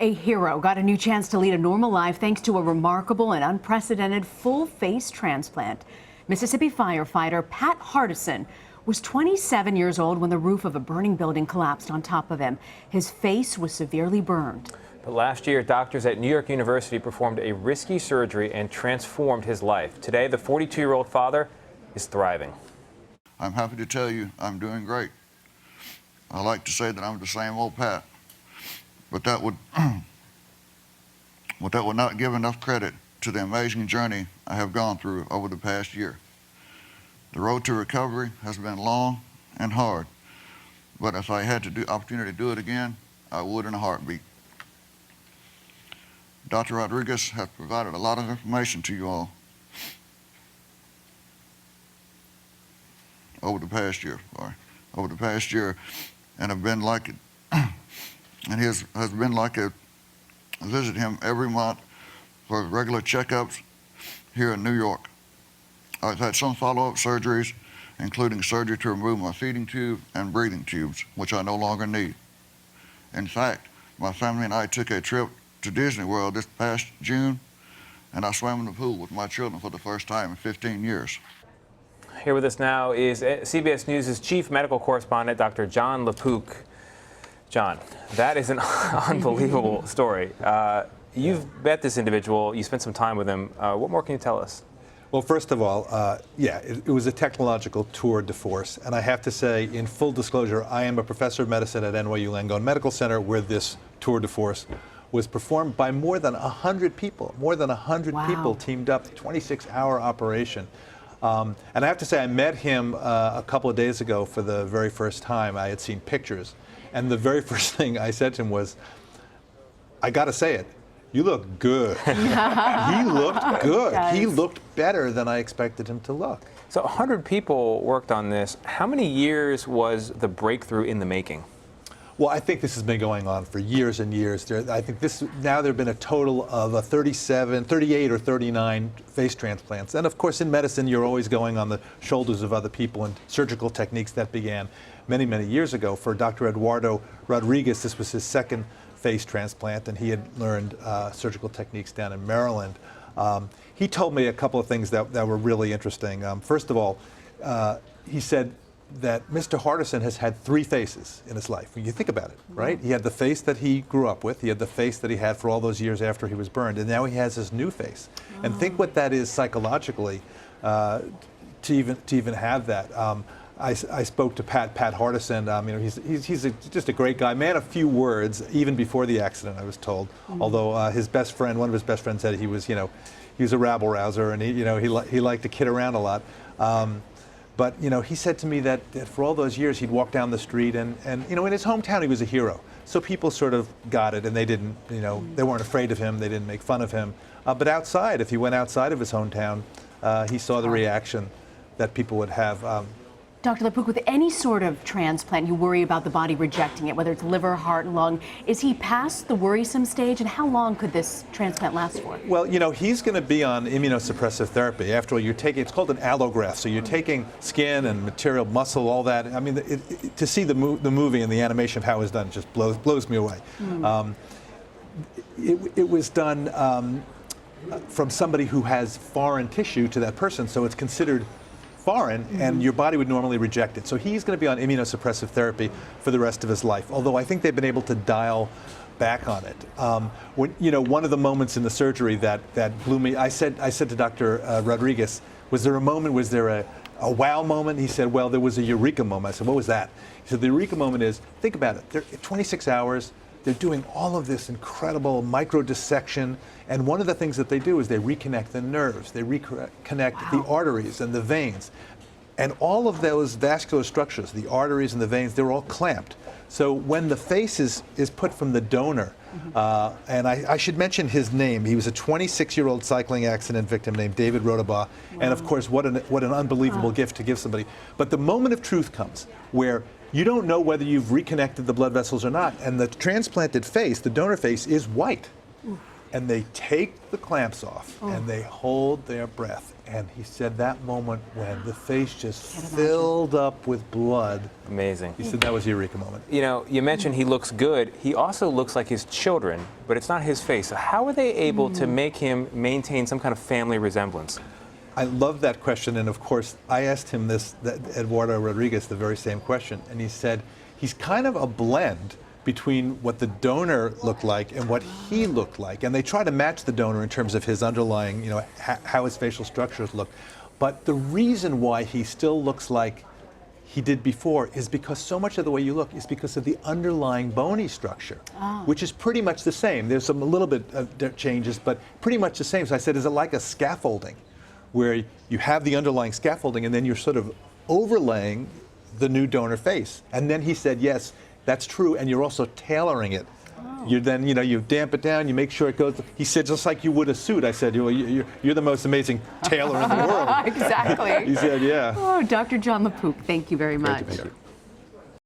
A hero got a new chance to lead a normal life thanks to a remarkable and unprecedented full-face transplant. Mississippi firefighter Pat Hardison was 27 years old when the roof of a burning building collapsed on top of him. His face was severely burned. But last year, doctors at New York University performed a risky surgery and transformed his life. Today, the 42-year-old father is thriving. I'm happy to tell you I'm doing great. I like to say that I'm the same old Pat, but that would not give enough credit to the amazing journey I have gone through over the past year. The road to recovery has been long and hard, but if I had the opportunity to do it again, I would in a heartbeat. Dr. Rodriguez has provided a lot of information to you all over the past year, and have been like it, and has been like a visit him every month for regular checkups here in New York. I've had some follow-up surgeries, including surgery to remove my feeding tube and breathing tubes, which I no longer need. In fact, my family and I took a trip to Disney World this past June, and I swam in the pool with my children for the first time in 15 years. Here with us now is CBS News' chief medical correspondent, Dr. Jon LaPook. John, that is an unbelievable story. You've met this individual. You spent some time with him. What more can you tell us? Well, first of all, it was a technological tour de force. And I have to say, in full disclosure, I am a professor of medicine at NYU Langone Medical Center, where this tour de force was performed by more than 100 people. More than 100 Wow. people teamed up, 26-hour operation. And I have to say, I met him a couple of days ago for the very first time. I had seen pictures. And the very first thing I said to him was, I got to say it, you look good. He looked good. He looked better than I expected him to look. So 100 people worked on this. How many years was the breakthrough in the making? Well, I think this has been going on for years and years. I think now there have been a total of 38 or 39 face transplants. And of course, in medicine, you're always going on the shoulders of other people, and surgical techniques that began many, many years ago. For Dr. Eduardo Rodriguez, this was his second face transplant, and he had learned surgical techniques down in Maryland. He told me a couple of things that were really interesting. First of all, he said that Mr. Hardison has had three faces in his life. When you think about it, right? He had the face that he grew up with. He had the face that he had for all those years after he was burned. And now he has his new face. And think what that is psychologically to even have that. I spoke to Pat Hardison. He's just a great guy, man of few words, even before the accident, I was told. Although his best friend, one of his best friends, said he was a rabble rouser, and he liked to kid around a lot. But he said to me that for all those years he'd walk down the street, and in his hometown he was a hero. So people sort of got it, and they didn't, they weren't afraid of him. They didn't make fun of him. But outside, if he went outside of his hometown, he saw the reaction that people would have. Dr. LaPook, with any sort of transplant, you worry about the body rejecting it, whether it's liver, heart, lung. Is he past the worrisome stage, and how long could this transplant last for? Well, he's going to be on immunosuppressive therapy. After all, it's called an allograft, so you're taking skin and material, muscle, all that. I mean, to see the movie and the animation of how it was done just blows me away. It was done from somebody who has foreign tissue to that person, so it's considered foreign, and your body would normally reject it. So he's going to be on immunosuppressive therapy for the rest of his life, although I think they've been able to dial back on it. One of the moments in the surgery that blew me, I said to Dr. Rodriguez, was there a wow moment? He said, well, there was a eureka moment. I said, what was that? He said, the eureka moment is, think about it, they're 26 hours, they're doing all of this incredible micro dissection, and one of the things that they do is they reconnect the nerves, they reconnect the arteries and the veins. And all of those vascular structures, the arteries and the veins, they're all clamped. So when the face is put from the donor, and I should mention his name, he was a 26-year-old cycling accident victim named David Rodabaugh, and of course what an unbelievable gift to give somebody. But the moment of truth comes where you don't know whether you've reconnected the blood vessels or not, and the transplanted face, the donor face, is white. And they take the clamps off and they hold their breath. And he said that moment when the face just filled up with blood. Amazing. He said that was a eureka moment. You know, you mentioned he looks good. He also looks like his children, but it's not his face. So how were they able to make him maintain some kind of family resemblance? I love that question, and of course, I asked him this, Eduardo Rodriguez, the very same question, and he said he's kind of a blend between what the donor looked like and what he looked like. And they try to match the donor in terms of his underlying, you know, how his facial structures look. But the reason why he still looks like he did before is because so much of the way you look is because of the underlying bony structure, which is pretty much the same. There's some a little bit of changes, but pretty much the same. So I said, is it like a scaffolding, where you have the underlying scaffolding and then you're sort of overlaying the new donor face? And then he said, yes, that's true, and you're also tailoring it. You then, you know, you damp it down, you make sure it goes. He said, just like you would a suit. I said, you're the most amazing tailor in the world. Exactly. He said, yeah. Oh, Dr. Jon LaPook, thank you very much. Great to be here.